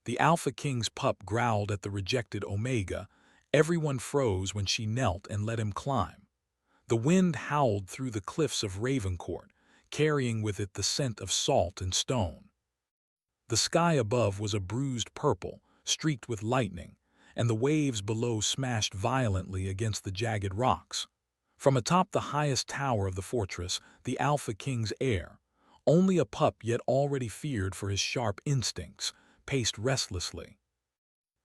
The Alpha King's pup growled at the rejected Omega. Everyone froze when she knelt and let him climb. The wind howled through the cliffs of Ravencourt, carrying with it the scent of salt and stone. The sky above was a bruised purple, streaked with lightning, and the waves below smashed violently against the jagged rocks. From atop the highest tower of the fortress, the Alpha King's heir, only a pup yet already feared for his sharp instincts, paced restlessly.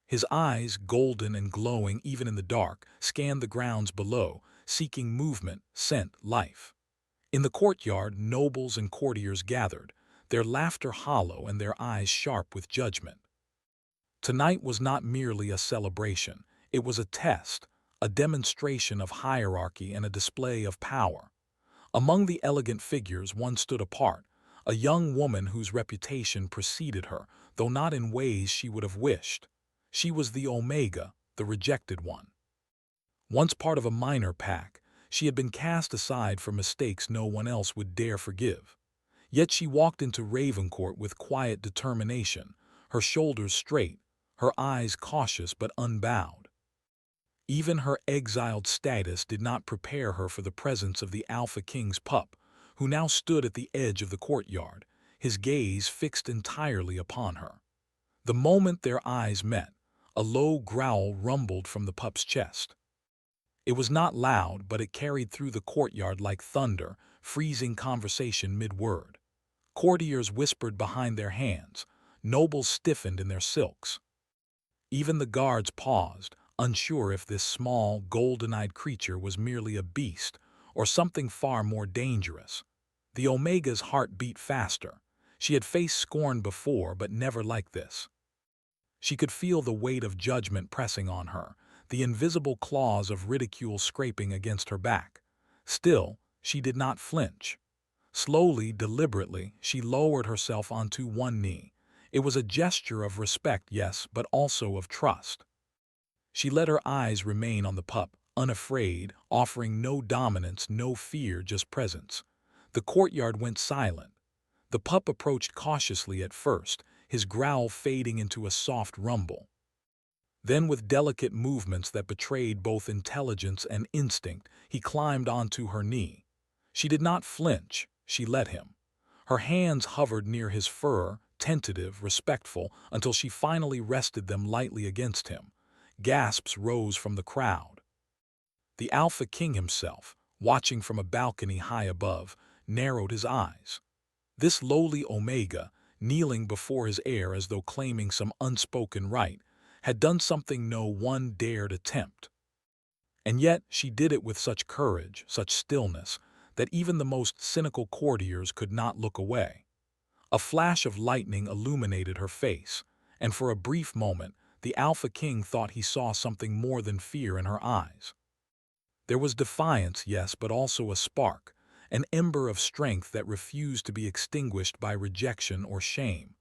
His eyes, golden and glowing even in the dark, scanned the grounds below, seeking movement, scent, life. In the courtyard, nobles and courtiers gathered, their laughter hollow and their eyes sharp with judgment. Tonight was not merely a celebration, it was a test, a demonstration of hierarchy and a display of power. Among the elegant figures, one stood apart, a young woman whose reputation preceded her, though not in ways she would have wished. She was the Omega, the rejected one. Once part of a minor pack, she had been cast aside for mistakes no one else would dare forgive. Yet she walked into Ravencourt with quiet determination, her shoulders straight, her eyes cautious but unbowed. Even her exiled status did not prepare her for the presence of the Alpha King's pup, who now stood at the edge of the courtyard, his gaze fixed entirely upon her. The moment their eyes met, a low growl rumbled from the pup's chest. It was not loud, but it carried through the courtyard like thunder, freezing conversation mid-word. Courtiers whispered behind their hands, nobles stiffened in their silks. Even the guards paused, unsure if this small, golden-eyed creature was merely a beast or something far more dangerous. The Omega's heart beat faster. She had faced scorn before, but never like this. She could feel the weight of judgment pressing on her, the invisible claws of ridicule scraping against her back. Still, she did not flinch. Slowly, deliberately, she lowered herself onto one knee. It was a gesture of respect, yes, but also of trust. She let her eyes remain on the pup, unafraid, offering no dominance, no fear, just presence. The courtyard went silent. The pup approached cautiously at first, his growl fading into a soft rumble. Then, with delicate movements that betrayed both intelligence and instinct, he climbed onto her knee. She did not flinch, she let him. Her hands hovered near his fur, tentative, respectful, until she finally rested them lightly against him. Gasps rose from the crowd. The Alpha King himself, watching from a balcony high above, narrowed his eyes. This lowly Omega, kneeling before his heir as though claiming some unspoken right, had done something no one dared attempt. And yet she did it with such courage, such stillness, that even the most cynical courtiers could not look away. A flash of lightning illuminated her face, and for a brief moment, the Alpha King thought he saw something more than fear in her eyes. There was defiance, yes, but also a spark, an ember of strength that refused to be extinguished by rejection or shame.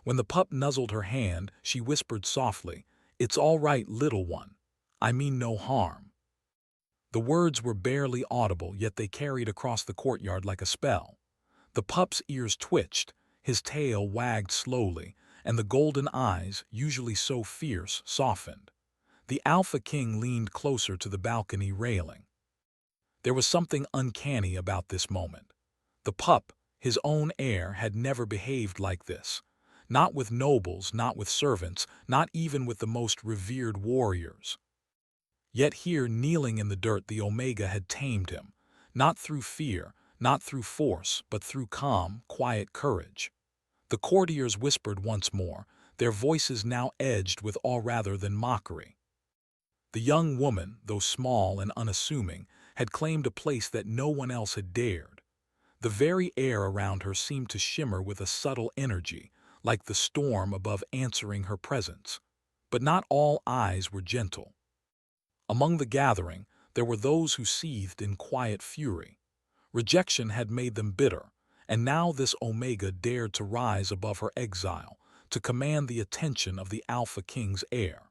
When the pup nuzzled her hand, she whispered softly, "It's all right, little one. I mean no harm." The words were barely audible, yet they carried across the courtyard like a spell. The pup's ears twitched, his tail wagged slowly, and the golden eyes, usually so fierce, softened. The Alpha King leaned closer to the balcony railing. There was something uncanny about this moment. The pup, his own heir, had never behaved like this. Not with nobles, not with servants, not even with the most revered warriors. Yet here, kneeling in the dirt, the Omega had tamed him, not through fear, not through force, but through calm, quiet courage. The courtiers whispered once more, their voices now edged with awe rather than mockery. The young woman, though small and unassuming, had claimed a place that no one else had dared. The very air around her seemed to shimmer with a subtle energy, like the storm above answering her presence. But not all eyes were gentle. Among the gathering, there were those who seethed in quiet fury. Rejection had made them bitter, and now this Omega dared to rise above her exile, to command the attention of the Alpha King's heir.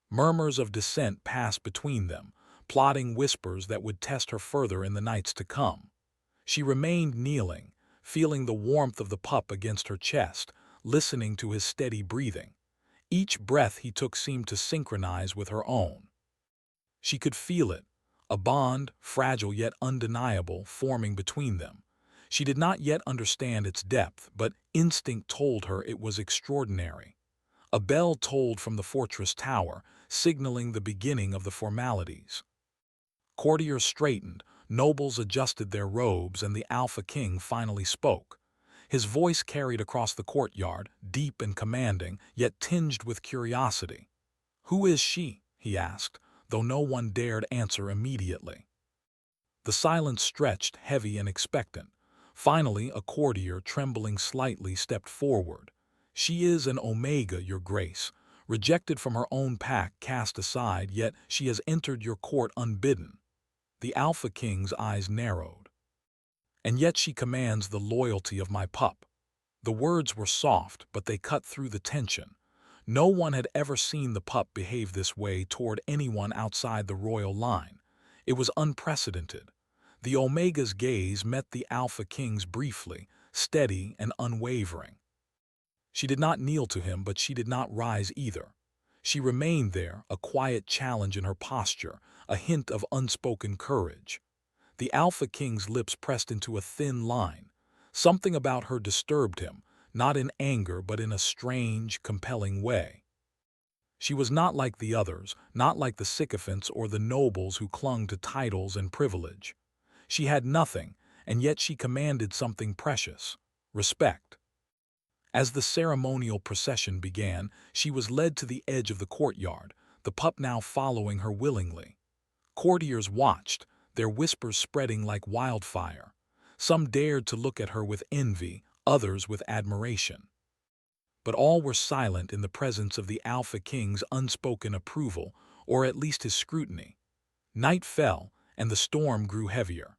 Murmurs of dissent passed between them, plotting whispers that would test her further in the nights to come. She remained kneeling, feeling the warmth of the pup against her chest, listening to his steady breathing. Each breath he took seemed to synchronize with her own. She could feel it, a bond, fragile yet undeniable, forming between them. She did not yet understand its depth, but instinct told her it was extraordinary. A bell tolled from the fortress tower, signaling the beginning of the formalities. Courtiers straightened, nobles adjusted their robes, and the Alpha King finally spoke. His voice carried across the courtyard, deep and commanding, yet tinged with curiosity. "Who is she?" he asked, though no one dared answer immediately. The silence stretched, heavy and expectant. Finally, a courtier, trembling slightly, stepped forward. "She is an Omega, your grace. Rejected from her own pack, cast aside, yet she has entered your court unbidden." The Alpha King's eyes narrowed. "And yet she commands the loyalty of my pup." The words were soft, but they cut through the tension. No one had ever seen the pup behave this way toward anyone outside the royal line. It was unprecedented. The Omega's gaze met the Alpha King's briefly, steady and unwavering. She did not kneel to him, but she did not rise either. She remained there, a quiet challenge in her posture, a hint of unspoken courage. The Alpha King's lips pressed into a thin line. Something about her disturbed him, not in anger but in a strange, compelling way. She was not like the others, not like the sycophants or the nobles who clung to titles and privilege. She had nothing, and yet she commanded something precious: respect. As the ceremonial procession began, she was led to the edge of the courtyard, the pup now following her willingly. Courtiers watched, their whispers spreading like wildfire. Some dared to look at her with envy, others with admiration. But all were silent in the presence of the Alpha King's unspoken approval, or at least his scrutiny. Night fell, and the storm grew heavier.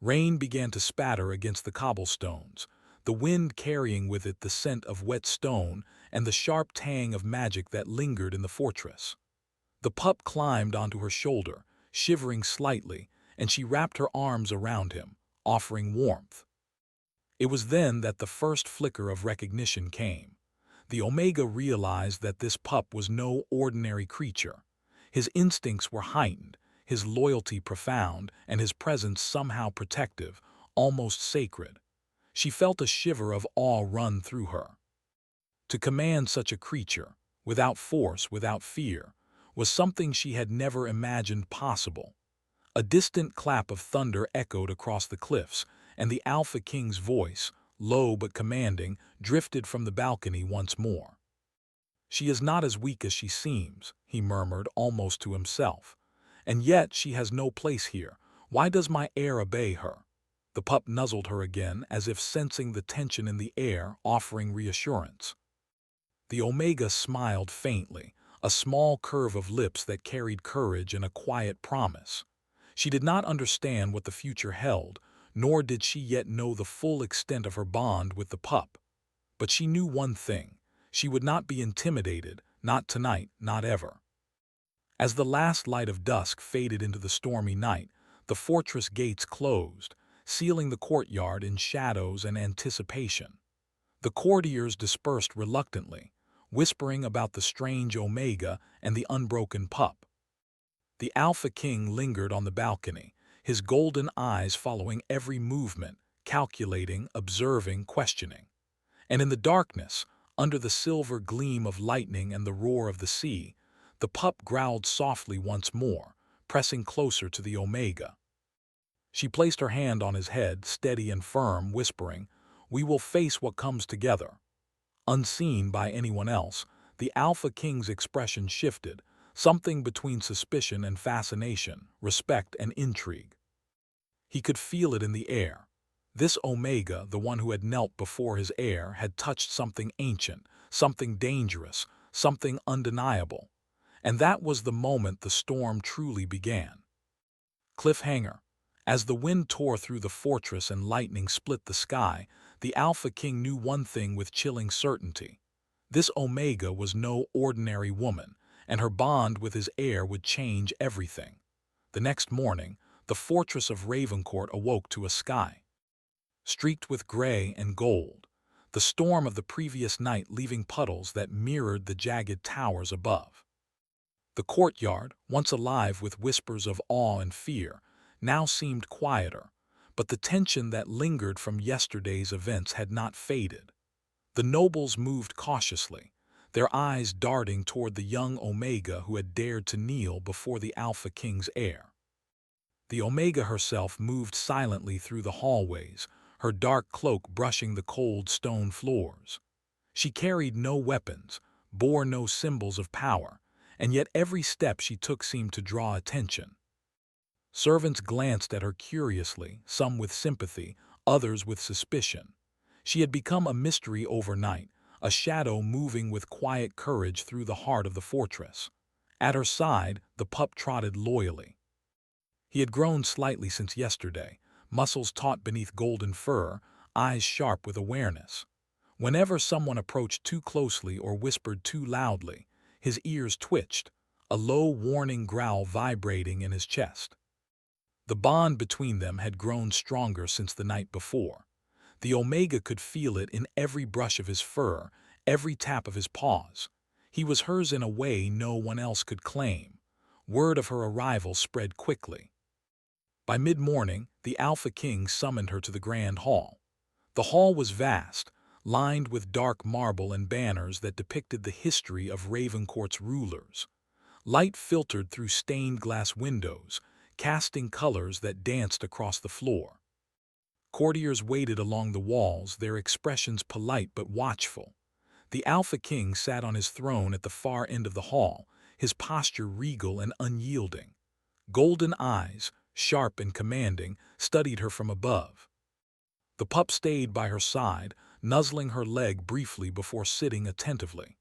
Rain began to spatter against the cobblestones, the wind carrying with it the scent of wet stone and the sharp tang of magic that lingered in the fortress. The pup climbed onto her shoulder, shivering slightly, and she wrapped her arms around him, offering warmth. It was then that the first flicker of recognition came. The Omega realized that this pup was no ordinary creature. His instincts were heightened, his loyalty profound, and his presence somehow protective, almost sacred. She felt a shiver of awe run through her. To command such a creature, without force, without fear, was something she had never imagined possible. A distant clap of thunder echoed across the cliffs, and the Alpha King's voice, low but commanding, drifted from the balcony once more. "She is not as weak as she seems," he murmured almost to himself. "And yet she has no place here. Why does my heir obey her?" The pup nuzzled her again, as if sensing the tension in the air, offering reassurance. The Omega smiled faintly, a small curve of lips that carried courage and a quiet promise. She did not understand what the future held, nor did she yet know the full extent of her bond with the pup. But she knew one thing: she would not be intimidated, not tonight, not ever. As the last light of dusk faded into the stormy night, the fortress gates closed, sealing the courtyard in shadows and anticipation. The courtiers dispersed reluctantly, whispering about the strange Omega and the unbroken pup. The Alpha King lingered on the balcony, his golden eyes following every movement, calculating, observing, questioning. And in the darkness, under the silver gleam of lightning and the roar of the sea, the pup growled softly once more, pressing closer to the Omega. She placed her hand on his head, steady and firm, whispering, "We will face what comes together." Unseen by anyone else, the Alpha King's expression shifted, something between suspicion and fascination, respect and intrigue. He could feel it in the air. This Omega, the one who had knelt before his heir, had touched something ancient, something dangerous, something undeniable. And that was the moment the storm truly began. Cliffhanger. As the wind tore through the fortress and lightning split the sky, the Alpha King knew one thing with chilling certainty. This Omega was no ordinary woman, and her bond with his heir would change everything. The next morning, the fortress of Ravencourt awoke to a sky streaked with gray and gold. the storm of the previous night leaving puddles that mirrored the jagged towers above. The courtyard, once alive with whispers of awe and fear, now seemed quieter, but the tension that lingered from yesterday's events had not faded. The nobles moved cautiously, their eyes darting toward the young Omega who had dared to kneel before the Alpha King's heir. The Omega herself moved silently through the hallways, her dark cloak brushing the cold stone floors. She carried no weapons, bore no symbols of power, and yet every step she took seemed to draw attention. Servants glanced at her curiously, some with sympathy, others with suspicion. She had become a mystery overnight, a shadow moving with quiet courage through the heart of the fortress. At her side, the pup trotted loyally. He had grown slightly since yesterday, muscles taut beneath golden fur, eyes sharp with awareness. Whenever someone approached too closely or whispered too loudly, his ears twitched, a low warning growl vibrating in his chest. The bond between them had grown stronger since the night before. The Omega could feel it in every brush of his fur, every tap of his paws. He was hers in a way no one else could claim. Word of her arrival spread quickly. By mid-morning, the Alpha King summoned her to the Grand Hall. The hall was vast, lined with dark marble and banners that depicted the history of Ravencourt's rulers. Light filtered through stained glass windows, casting colors that danced across the floor. Courtiers waited along the walls, their expressions polite but watchful. The Alpha King sat on his throne at the far end of the hall, his posture regal and unyielding. Golden eyes, sharp and commanding, studied her from above. The pup stayed by her side, nuzzling her leg briefly before sitting attentively.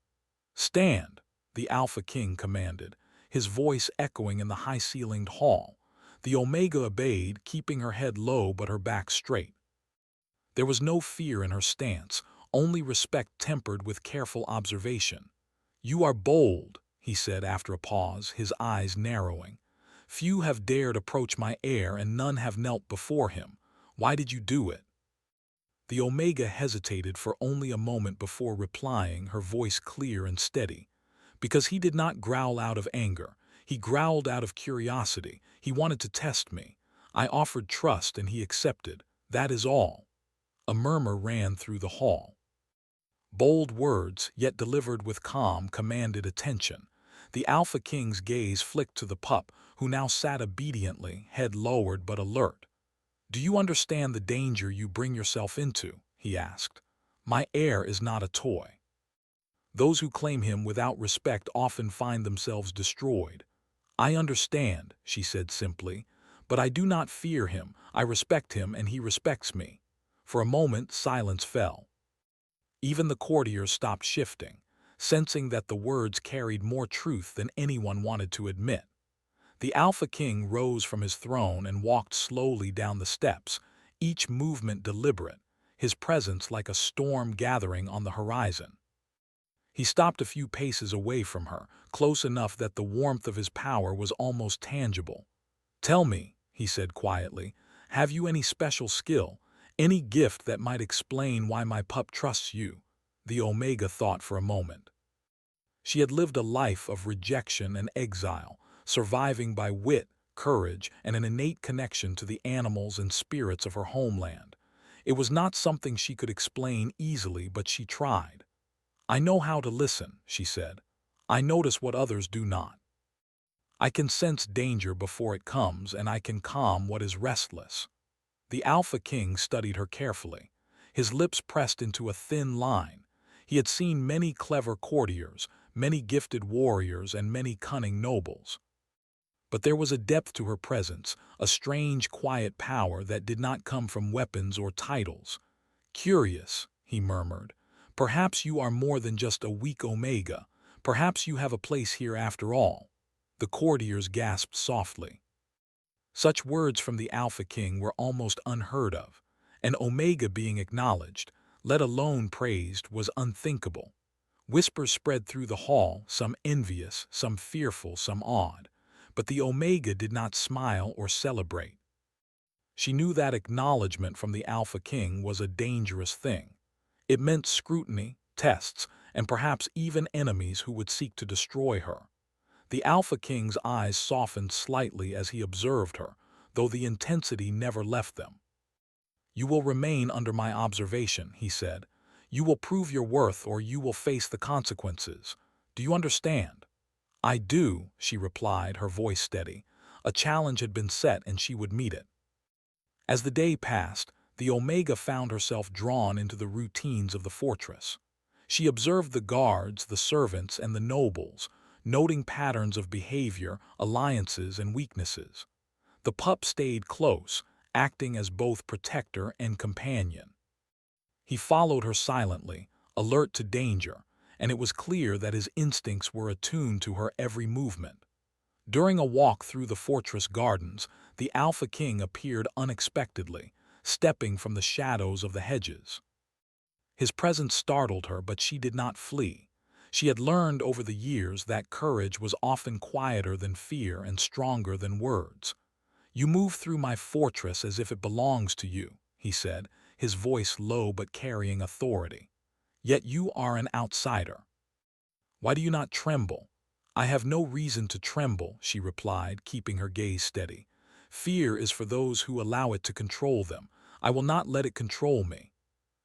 "Stand," the Alpha King commanded, his voice echoing in the high-ceilinged hall. The Omega obeyed, keeping her head low but her back straight. There was no fear in her stance, only respect tempered with careful observation. "You are bold," he said after a pause, his eyes narrowing. "Few have dared approach my heir and none have knelt before him. Why did you do it?" The Omega hesitated for only a moment before replying, her voice clear and steady. "Because he did not growl out of anger. He growled out of curiosity. He wanted to test me. I offered trust and he accepted. That is all." A murmur ran through the hall. Bold words, yet delivered with calm, commanded attention. The Alpha King's gaze flicked to the pup, who now sat obediently, head lowered but alert. "Do you understand the danger you bring yourself into?" he asked. "My heir is not a toy. Those who claim him without respect often find themselves destroyed." "I understand," she said simply, "but I do not fear him. I respect him and he respects me." For a moment, silence fell. Even the courtiers stopped shifting, sensing that the words carried more truth than anyone wanted to admit. The Alpha King rose from his throne and walked slowly down the steps, each movement deliberate, his presence like a storm gathering on the horizon. He stopped a few paces away from her, close enough that the warmth of his power was almost tangible. "Tell me," he said quietly, "have you any special skill, any gift that might explain why my pup trusts you?" The Omega thought for a moment. She had lived a life of rejection and exile, surviving by wit, courage, and an innate connection to the animals and spirits of her homeland. It was not something she could explain easily, but she tried. "I know how to listen," she said. "I notice what others do not. I can sense danger before it comes, and I can calm what is restless." The Alpha King studied her carefully, his lips pressed into a thin line. He had seen many clever courtiers, many gifted warriors, and many cunning nobles. But there was a depth to her presence, a strange, quiet power that did not come from weapons or titles. "Curious," he murmured. "Perhaps you are more than just a weak Omega. Perhaps you have a place here after all." The courtiers gasped softly. Such words from the Alpha King were almost unheard of. An Omega being acknowledged, let alone praised, was unthinkable. Whispers spread through the hall, some envious, some fearful, some awed. But the Omega did not smile or celebrate. She knew that acknowledgement from the Alpha King was a dangerous thing. It meant scrutiny, tests, and perhaps even enemies who would seek to destroy her. The Alpha King's eyes softened slightly as he observed her, though the intensity never left them. "You will remain under my observation," he said. "You will prove your worth or you will face the consequences. Do you understand?" "I do," she replied, her voice steady. A challenge had been set and she would meet it. As the day passed, the Omega found herself drawn into the routines of the fortress. She observed the guards, the servants, and the nobles, noting patterns of behavior, alliances, and weaknesses. The pup stayed close, acting as both protector and companion. He followed her silently, alert to danger, and it was clear that his instincts were attuned to her every movement. During a walk through the fortress gardens, the Alpha King appeared unexpectedly, stepping from the shadows of the hedges. His presence startled her, but she did not flee. She had learned over the years that courage was often quieter than fear and stronger than words. "You move through my fortress as if it belongs to you," he said, his voice low but carrying authority. "Yet you are an outsider. Why do you not tremble?" "I have no reason to tremble," she replied, keeping her gaze steady. "Fear is for those who allow it to control them. I will not let it control me."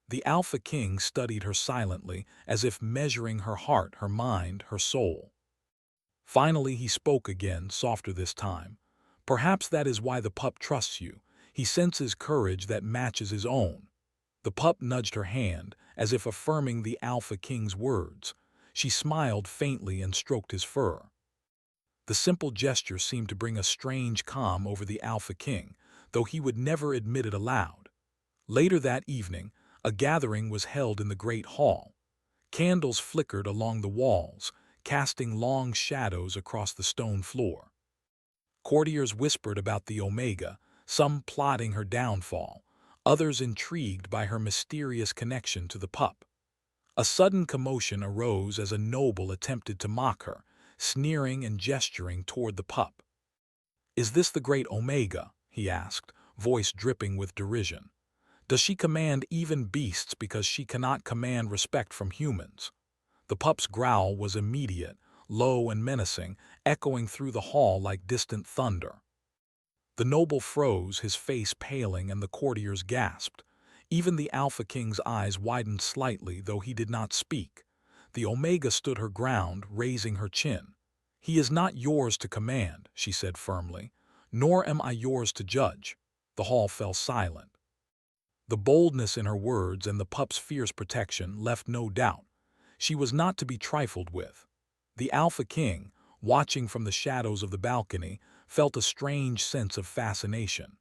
The Alpha King studied her silently, as if measuring her heart, her mind, her soul. Finally he spoke again, softer this time. "Perhaps that is why the pup trusts you. He senses courage that matches his own." The pup nudged her hand, as if affirming the Alpha King's words. She smiled faintly and stroked his fur. The simple gesture seemed to bring a strange calm over the Alpha King, though he would never admit it aloud. Later that evening, a gathering was held in the great hall. Candles flickered along the walls, casting long shadows across the stone floor. Courtiers whispered about the Omega, some plotting her downfall, others intrigued by her mysterious connection to the pup. A sudden commotion arose as a noble attempted to mock her, sneering and gesturing toward the pup. "Is this the great Omega?" he asked, voice dripping with derision. "Does she command even beasts because she cannot command respect from humans?" The pup's growl was immediate, low and menacing, echoing through the hall like distant thunder. The noble froze, his face paling, and the courtiers gasped. Even the Alpha King's eyes widened slightly, though he did not speak. The Omega stood her ground, raising her chin. "He is not yours to command," she said firmly, "nor am I yours to judge." The hall fell silent. The boldness in her words and the pup's fierce protection left no doubt. She was not to be trifled with. The Alpha King, watching from the shadows of the balcony, felt a strange sense of fascination.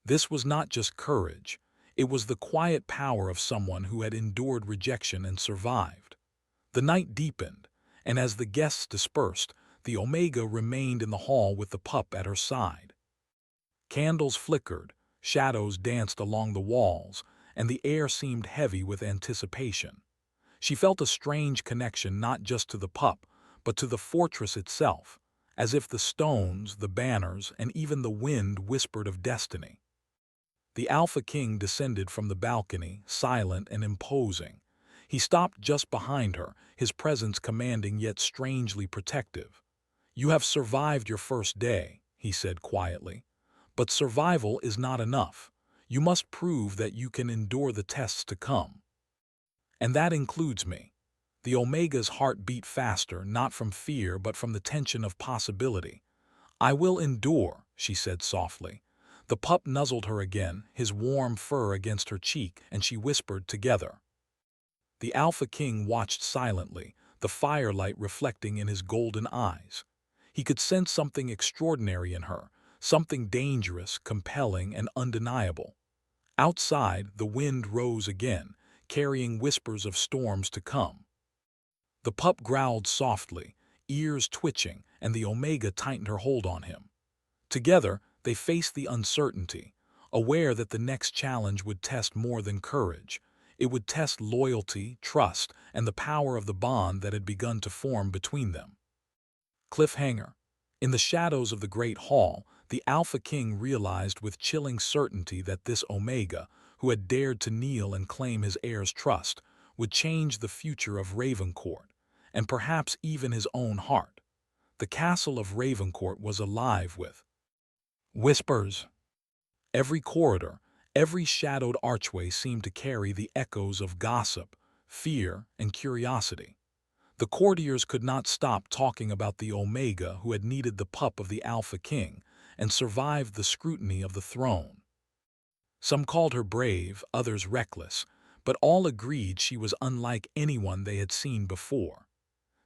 This was not just courage. It was the quiet power of someone who had endured rejection and survived. The night deepened, and as the guests dispersed, the Omega remained in the hall with the pup at her side. Candles flickered, shadows danced along the walls, and the air seemed heavy with anticipation. She felt a strange connection not just to the pup, but to the fortress itself, as if the stones, the banners, and even the wind whispered of destiny. The Alpha King descended from the balcony, silent and imposing. He stopped just behind her, his presence commanding yet strangely protective. "You have survived your first day," he said quietly. "But survival is not enough. You must prove that you can endure the tests to come. And that includes me." The Omega's heart beat faster, not from fear but from the tension of possibility. "I will endure," she said softly. The pup nuzzled her again, his warm fur against her cheek, and she whispered, "Together." The Alpha King watched silently, the firelight reflecting in his golden eyes. He could sense something extraordinary in her, something dangerous, compelling, and undeniable. Outside, the wind rose again, carrying whispers of storms to come. The pup growled softly, ears twitching, and the Omega tightened her hold on him. Together, they faced the uncertainty, aware that the next challenge would test more than courage. It would test loyalty, trust, and the power of the bond that had begun to form between them. Cliffhanger. In the shadows of the great hall, the Alpha King realized with chilling certainty that this Omega, who had dared to kneel and claim his heir's trust, would change the future of Ravencourt, and perhaps even his own heart. The castle of Ravencourt was alive with whispers. Every corridor, every shadowed archway seemed to carry the echoes of gossip, fear, and curiosity. The courtiers could not stop talking about the Omega who had needed the pup of the Alpha King and survived the scrutiny of the throne. Some called her brave, others reckless, but all agreed she was unlike anyone they had seen before.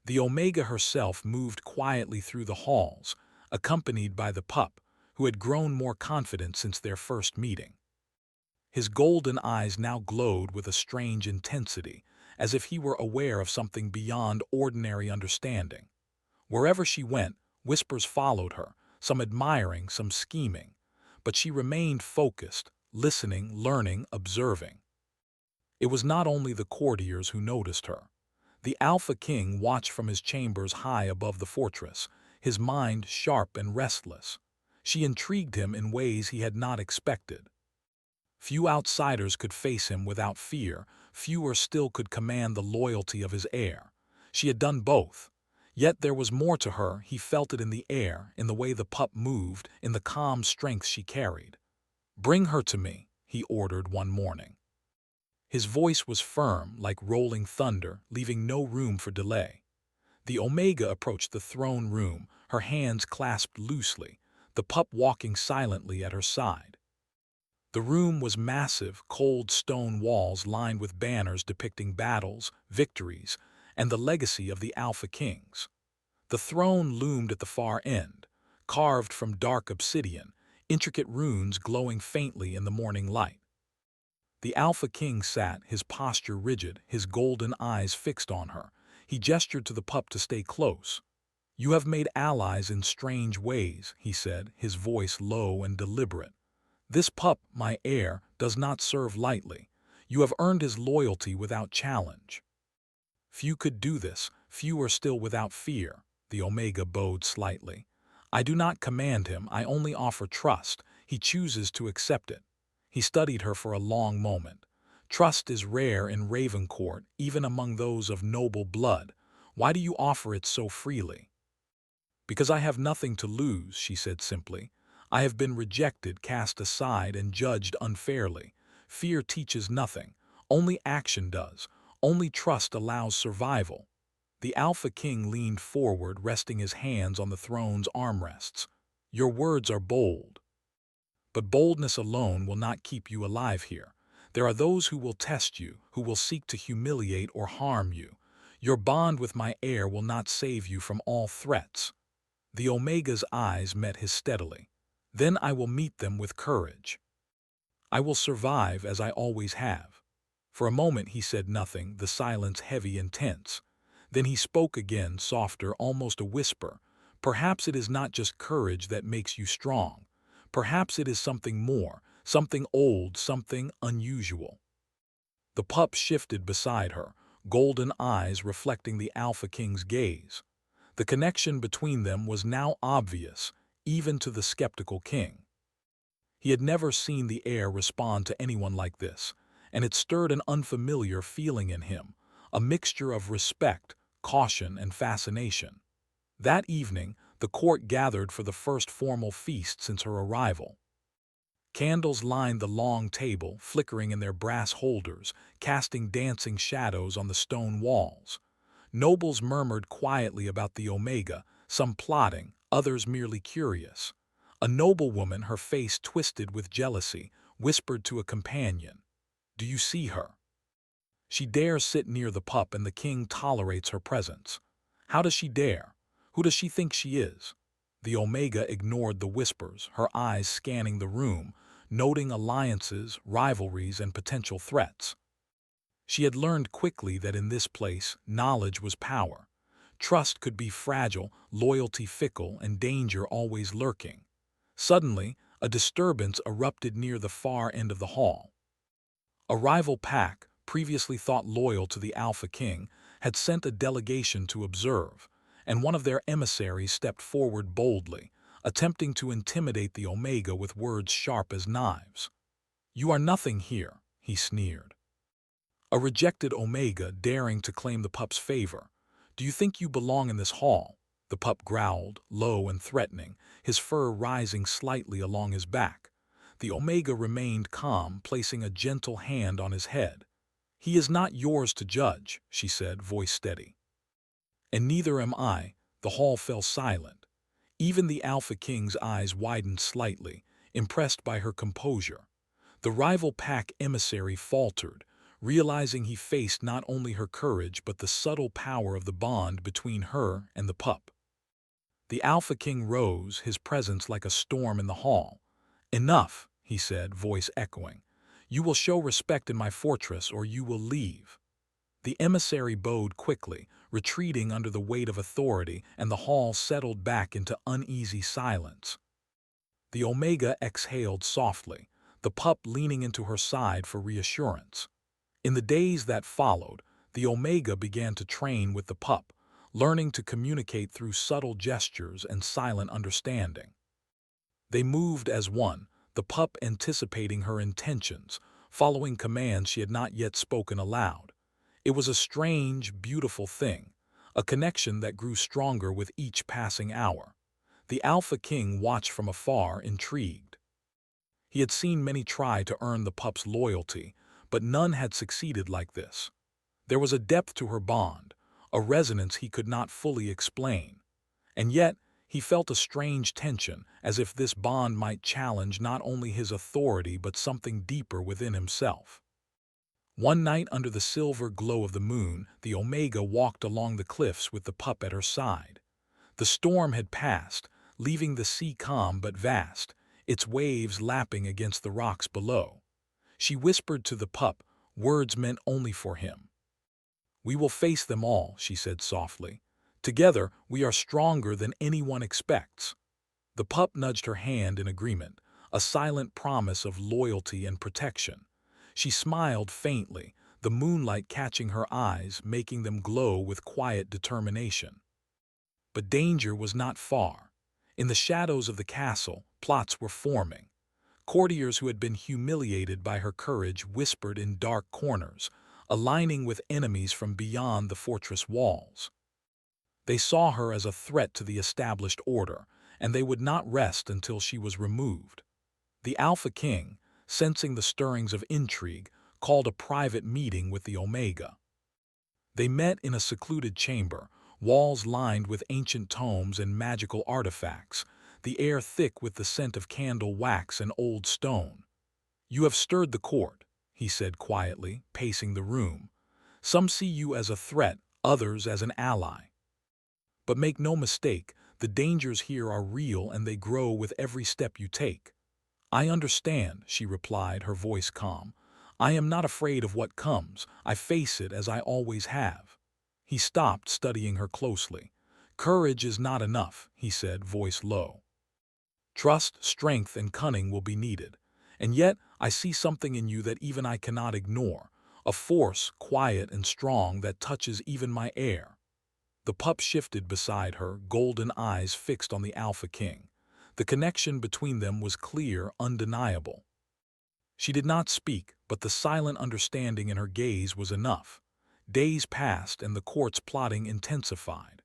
The Omega herself moved quietly through the halls, accompanied by the pup, who had grown more confident since their first meeting. His golden eyes now glowed with a strange intensity, as if he were aware of something beyond ordinary understanding. Wherever she went, whispers followed her, some admiring, some scheming, but she remained focused, listening, learning, observing. It was not only the courtiers who noticed her. The Alpha King watched from his chambers high above the fortress, his mind sharp and restless. She intrigued him in ways he had not expected. Few outsiders could face him without fear, fewer still could command the loyalty of his heir. She had done both. Yet there was more to her. He felt it in the air, in the way the pup moved, in the calm strength she carried. "Bring her to me," he ordered one morning. His voice was firm, like rolling thunder, leaving no room for delay. The Omega approached the throne room, her hands clasped loosely, the pup walking silently at her side. The room was massive, cold stone walls lined with banners depicting battles, victories, and the legacy of the Alpha Kings. The throne loomed at the far end, carved from dark obsidian, intricate runes glowing faintly in the morning light. The Alpha King sat, his posture rigid, his golden eyes fixed on her. He gestured to the pup to stay close. "You have made allies in strange ways," he said, his voice low and deliberate. "This pup, my heir, does not serve lightly. You have earned his loyalty without challenge." "Few could do this, fewer still without fear," the Omega bowed slightly. "I do not command him, I only offer trust. He chooses to accept it." He studied her for a long moment. "Trust is rare in Ravencourt, even among those of noble blood. Why do you offer it so freely?" "Because I have nothing to lose," she said simply. "I have been rejected, cast aside, and judged unfairly. Fear teaches nothing. Only action does. Only trust allows survival." The Alpha King leaned forward, resting his hands on the throne's armrests. "Your words are bold. But boldness alone will not keep you alive here. There are those who will test you, who will seek to humiliate or harm you. Your bond with my heir will not save you from all threats." The Omega's eyes met his steadily. "Then I will meet them with courage. I will survive as I always have." For a moment he said nothing, the silence heavy and tense. Then he spoke again, softer, almost a whisper. "Perhaps it is not just courage that makes you strong. Perhaps it is something more, something old, something unusual." The pup shifted beside her, golden eyes reflecting the Alpha King's gaze. The connection between them was now obvious, even to the skeptical king. He had never seen the heir respond to anyone like this, and it stirred an unfamiliar feeling in him, a mixture of respect, caution, and fascination. That evening, the court gathered for the first formal feast since her arrival. Candles lined the long table, flickering in their brass holders, casting dancing shadows on the stone walls. Nobles murmured quietly about the Omega, some plotting, others merely curious. A noblewoman, her face twisted with jealousy, whispered to a companion, "Do you see her? She dares sit near the pup and the king tolerates her presence. How does she dare? Who does she think she is?" The Omega ignored the whispers, her eyes scanning the room, noting alliances, rivalries, and potential threats. She had learned quickly that in this place, knowledge was power. Trust could be fragile, loyalty fickle, and danger always lurking. Suddenly, a disturbance erupted near the far end of the hall. A rival pack, previously thought loyal to the Alpha King, had sent a delegation to observe, and one of their emissaries stepped forward boldly, attempting to intimidate the Omega with words sharp as knives. "You are nothing here. he sneered. A rejected Omega daring to claim the pup's favor. Do you think you belong in this hall? The pup growled, low and threatening, his fur rising slightly along his back. The Omega remained calm, placing a gentle hand on his head. He is not yours to judge, she said, voice steady. And neither am I. The hall fell silent. Even the Alpha King's eyes widened slightly, impressed by her composure. The rival pack emissary faltered, realizing he faced not only her courage but the subtle power of the bond between her and the pup. The Alpha King rose, his presence like a storm in the hall. Enough, he said, voice echoing. You will show respect in my fortress or you will leave. The emissary bowed quickly, retreating under the weight of authority, and the hall settled back into uneasy silence. The Omega exhaled softly, the pup leaning into her side for reassurance. In the days that followed, the Omega began to train with the pup, learning to communicate through subtle gestures and silent understanding. They moved as one, the pup anticipating her intentions, following commands she had not yet spoken aloud. It was a strange, beautiful thing, a connection that grew stronger with each passing hour. The Alpha King watched from afar, intrigued. He had seen many try to earn the pup's loyalty, but none had succeeded like this. There was a depth to her bond, a resonance he could not fully explain. And yet, he felt a strange tension, as if this bond might challenge not only his authority but something deeper within himself. One night under the silver glow of the moon, the Omega walked along the cliffs with the pup at her side. The storm had passed, leaving the sea calm but vast, its waves lapping against the rocks below. She whispered to the pup, words meant only for him. We will face them all, she said softly. Together, we are stronger than anyone expects. The pup nudged her hand in agreement, a silent promise of loyalty and protection. She smiled faintly, the moonlight catching her eyes, making them glow with quiet determination. But danger was not far. In the shadows of the castle, plots were forming. Courtiers who had been humiliated by her courage whispered in dark corners, aligning with enemies from beyond the fortress walls. They saw her as a threat to the established order, and they would not rest until she was removed. The Alpha King, sensing the stirrings of intrigue, called a private meeting with the Omega. They met in a secluded chamber, walls lined with ancient tomes and magical artifacts, the air thick with the scent of candle wax and old stone. You have stirred the court, he said quietly, pacing the room. Some see you as a threat, others as an ally. But make no mistake, the dangers here are real and they grow with every step you take. I understand, she replied, her voice calm. I am not afraid of what comes. I face it as I always have. He stopped, studying her closely. Courage is not enough, he said, voice low. Trust, strength, and cunning will be needed. And yet, I see something in you that even I cannot ignore, a force, quiet and strong, that touches even my air. The pup shifted beside her, golden eyes fixed on the Alpha King. The connection between them was clear, undeniable. She did not speak, but the silent understanding in her gaze was enough. Days passed and the court's plotting intensified.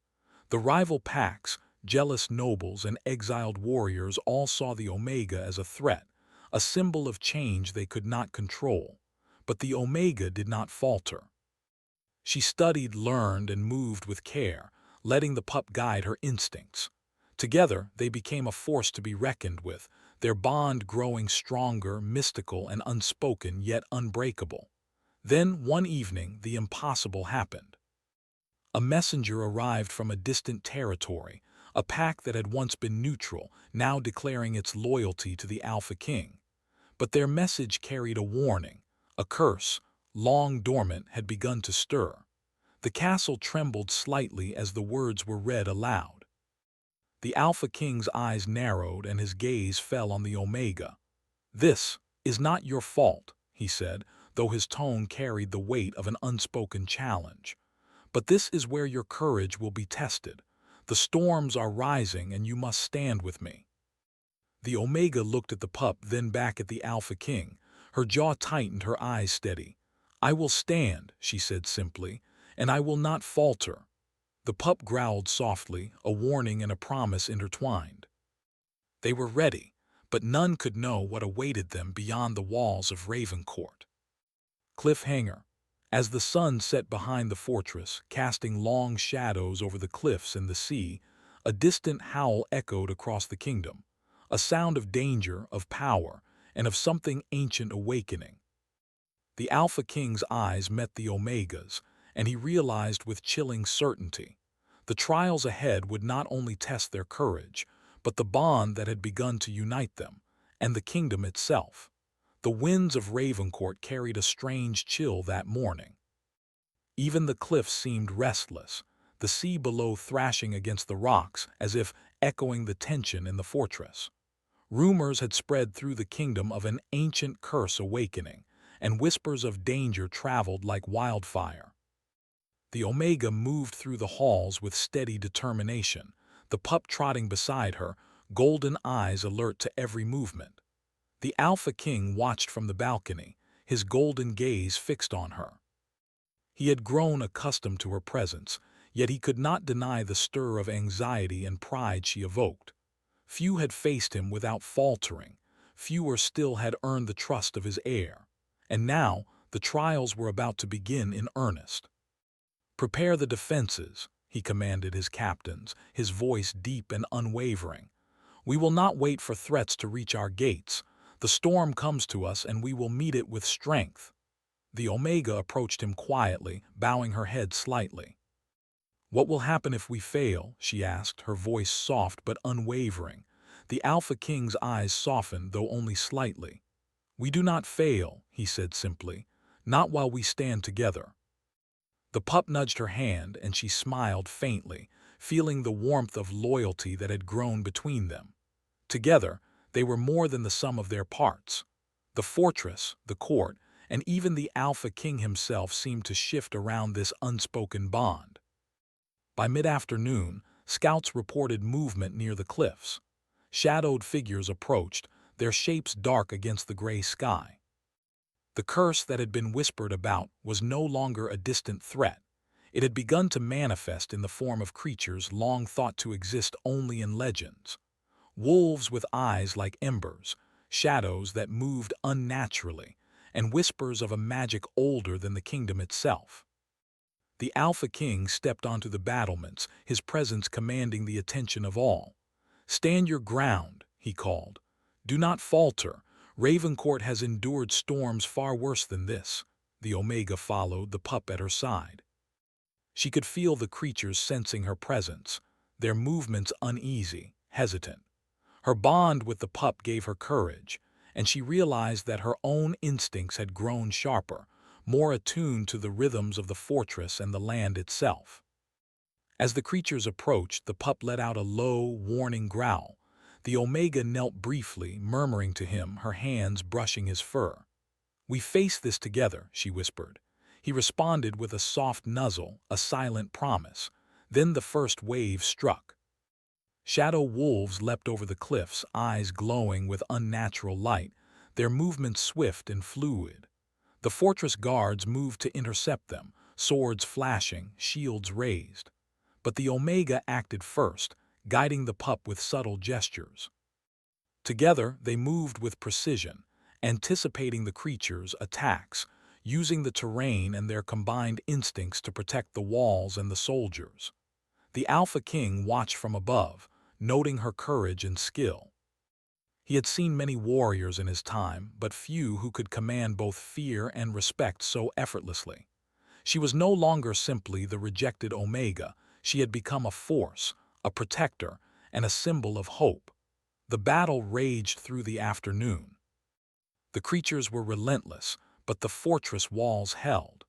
The rival packs, jealous nobles and exiled warriors all saw the Omega as a threat, a symbol of change they could not control. But the Omega did not falter. She studied, learned, and moved with care, letting the pup guide her instincts. Together, they became a force to be reckoned with, their bond growing stronger, mystical, and unspoken, yet unbreakable. Then, one evening, the impossible happened. A messenger arrived from a distant territory, a pack that had once been neutral, now declaring its loyalty to the Alpha King. But their message carried a warning. A curse, long dormant, had begun to stir. The castle trembled slightly as the words were read aloud. The Alpha King's eyes narrowed and his gaze fell on the Omega. This is not your fault, he said, though his tone carried the weight of an unspoken challenge. But this is where your courage will be tested. The storms are rising and you must stand with me. The Omega looked at the pup, then back at the Alpha King, Her jaw tightened, her eyes steady. "I will stand," she said simply, "and I will not falter." The pup growled softly, a warning and a promise intertwined. They were ready, but none could know what awaited them beyond the walls of Ravencourt. Cliffhanger. As the sun set behind the fortress, casting long shadows over the cliffs and the sea, a distant howl echoed across the kingdom, a sound of danger, of power, and of something ancient awakening. The Alpha King's eyes met the Omega's, and he realized with chilling certainty. The trials ahead would not only test their courage, but the bond that had begun to unite them, and the kingdom itself. The winds of Ravencourt carried a strange chill that morning. Even the cliffs seemed restless, the sea below thrashing against the rocks as if echoing the tension in the fortress. Rumors had spread through the kingdom of an ancient curse awakening, and whispers of danger traveled like wildfire. The Omega moved through the halls with steady determination, the pup trotting beside her, golden eyes alert to every movement. The Alpha King watched from the balcony, his golden gaze fixed on her. He had grown accustomed to her presence, yet he could not deny the stir of anxiety and pride she evoked. Few had faced him without faltering, fewer still had earned the trust of his heir. And now, the trials were about to begin in earnest. "Prepare the defenses," he commanded his captains, his voice deep and unwavering. "We will not wait for threats to reach our gates. The storm comes to us, and we will meet it with strength." The Omega approached him quietly, bowing her head slightly. "What will happen if we fail?" she asked, her voice soft but unwavering. The Alpha King's eyes softened, though only slightly. "We do not fail," he said simply, "not while we stand together." The pup nudged her hand, and she smiled faintly, feeling the warmth of loyalty that had grown between them. Together, they were more than the sum of their parts. The fortress, the court, and even the Alpha King himself seemed to shift around this unspoken bond. By mid-afternoon, scouts reported movement near the cliffs. Shadowed figures approached, their shapes dark against the gray sky. The curse that had been whispered about was no longer a distant threat. It had begun to manifest in the form of creatures long thought to exist only in legends. Wolves with eyes like embers, shadows that moved unnaturally, and whispers of a magic older than the kingdom itself. The Alpha King stepped onto the battlements, his presence commanding the attention of all. "Stand your ground," he called. "Do not falter. Ravencourt has endured storms far worse than this." The Omega followed, the pup at her side. She could feel the creatures sensing her presence, their movements uneasy, hesitant. Her bond with the pup gave her courage, and she realized that her own instincts had grown sharper, more attuned to the rhythms of the fortress and the land itself. As the creatures approached, the pup let out a low, warning growl. The Omega knelt briefly, murmuring to him, her hands brushing his fur. "We face this together," she whispered. He responded with a soft nuzzle, a silent promise. Then the first wave struck. Shadow wolves leapt over the cliffs, eyes glowing with unnatural light, their movements swift and fluid. The fortress guards moved to intercept them, swords flashing, shields raised. But the Omega acted first, guiding the pup with subtle gestures. Together, they moved with precision, anticipating the creatures' attacks, using the terrain and their combined instincts to protect the walls and the soldiers. The Alpha King watched from above, noting her courage and skill. He had seen many warriors in his time, but few who could command both fear and respect so effortlessly. She was no longer simply the rejected Omega. She had become a force, a protector, and a symbol of hope. The battle raged through the afternoon. The creatures were relentless, but the fortress walls held.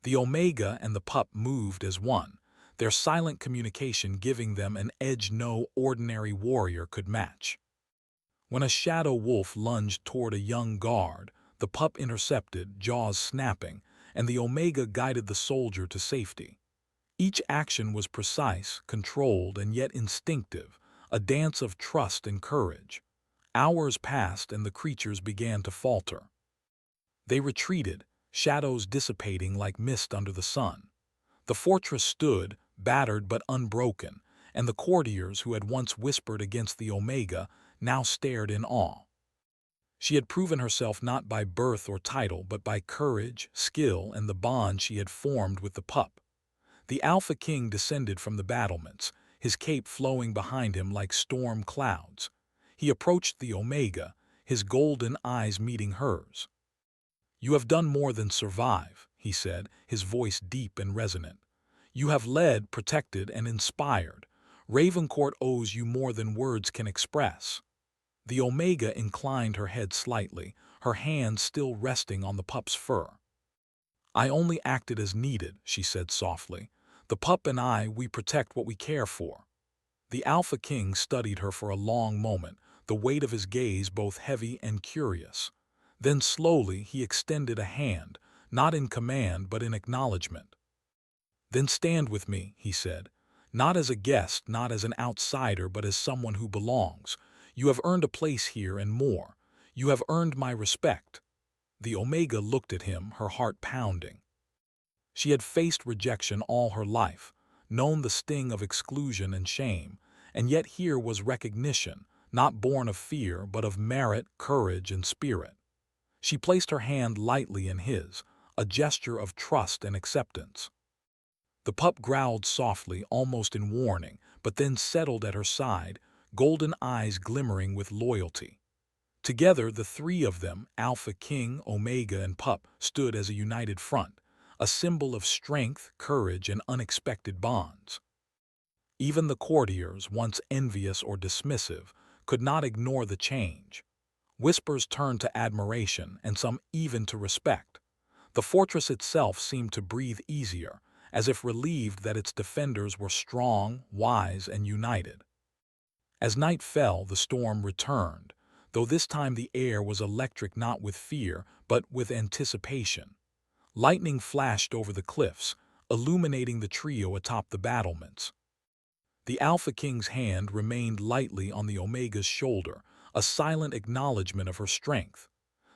The Omega and the pup moved as one, their silent communication giving them an edge no ordinary warrior could match. When a shadow wolf lunged toward a young guard, the pup intercepted, jaws snapping, and the Omega guided the soldier to safety. Each action was precise, controlled, and yet instinctive, a dance of trust and courage. Hours passed and the creatures began to falter. They retreated, shadows dissipating like mist under the sun. The fortress stood, battered but unbroken, and the courtiers who had once whispered against the Omega now stared in awe. She had proven herself not by birth or title, but by courage, skill, and the bond she had formed with the pup. The Alpha King descended from the battlements, his cape flowing behind him like storm clouds. He approached the Omega, his golden eyes meeting hers. "You have done more than survive," he said, his voice deep and resonant. "You have led, protected, and inspired. Ravencourt owes you more than words can express." The Omega inclined her head slightly, her hand still resting on the pup's fur. "I only acted as needed," she said softly. "The pup and I, we protect what we care for." The Alpha King studied her for a long moment, the weight of his gaze both heavy and curious. Then slowly he extended a hand, not in command but in acknowledgement. "Then stand with me," he said. "Not as a guest, not as an outsider, but as someone who belongs. You have earned a place here and more. You have earned my respect." The Omega looked at him, her heart pounding. She had faced rejection all her life, known the sting of exclusion and shame, and yet here was recognition, not born of fear but of merit, courage, and spirit. She placed her hand lightly in his, a gesture of trust and acceptance. The pup growled softly, almost in warning, but then settled at her side, golden eyes glimmering with loyalty. Together, the three of them, Alpha King, Omega, and pup, stood as a united front, a symbol of strength, courage, and unexpected bonds. Even the courtiers, once envious or dismissive, could not ignore the change. Whispers turned to admiration, and some even to respect. The fortress itself seemed to breathe easier, as if relieved that its defenders were strong, wise, and united. As night fell, the storm returned, though this time the air was electric, not with fear, but with anticipation. Lightning flashed over the cliffs, illuminating the trio atop the battlements. The Alpha King's hand remained lightly on the Omega's shoulder, a silent acknowledgement of her strength.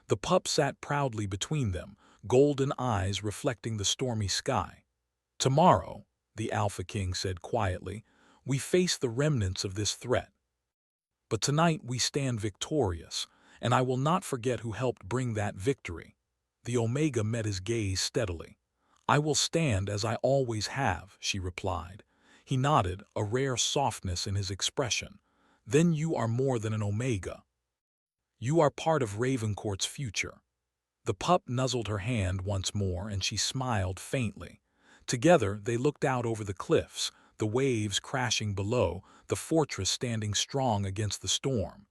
The pup sat proudly between them, golden eyes reflecting the stormy sky. "Tomorrow," the Alpha King said quietly, "we face the remnants of this threat. But tonight we stand victorious, and I will not forget who helped bring that victory." The Omega met his gaze steadily. "I will stand as I always have," she replied. He nodded, a rare softness in his expression. "Then you are more than an Omega. You are part of Ravencourt's future." The pup nuzzled her hand once more, and she smiled faintly. Together they looked out over the cliffs, the waves crashing below, the fortress standing strong against the storm.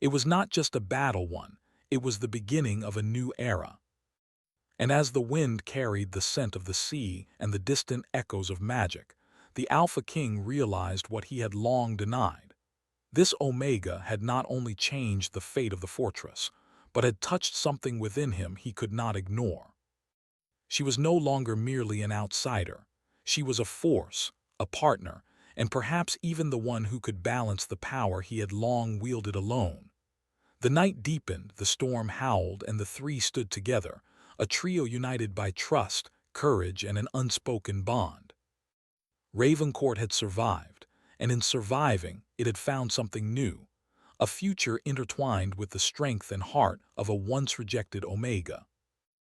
It was not just a battle won, it was the beginning of a new era. And as the wind carried the scent of the sea and the distant echoes of magic, the Alpha King realized what he had long denied. This Omega had not only changed the fate of the fortress, but had touched something within him he could not ignore. She was no longer merely an outsider. She was a force, a partner, and perhaps even the one who could balance the power he had long wielded alone. The night deepened, the storm howled, and the three stood together, a trio united by trust, courage, and an unspoken bond. Ravencourt had survived, and in surviving, it had found something new, a future intertwined with the strength and heart of a once-rejected Omega.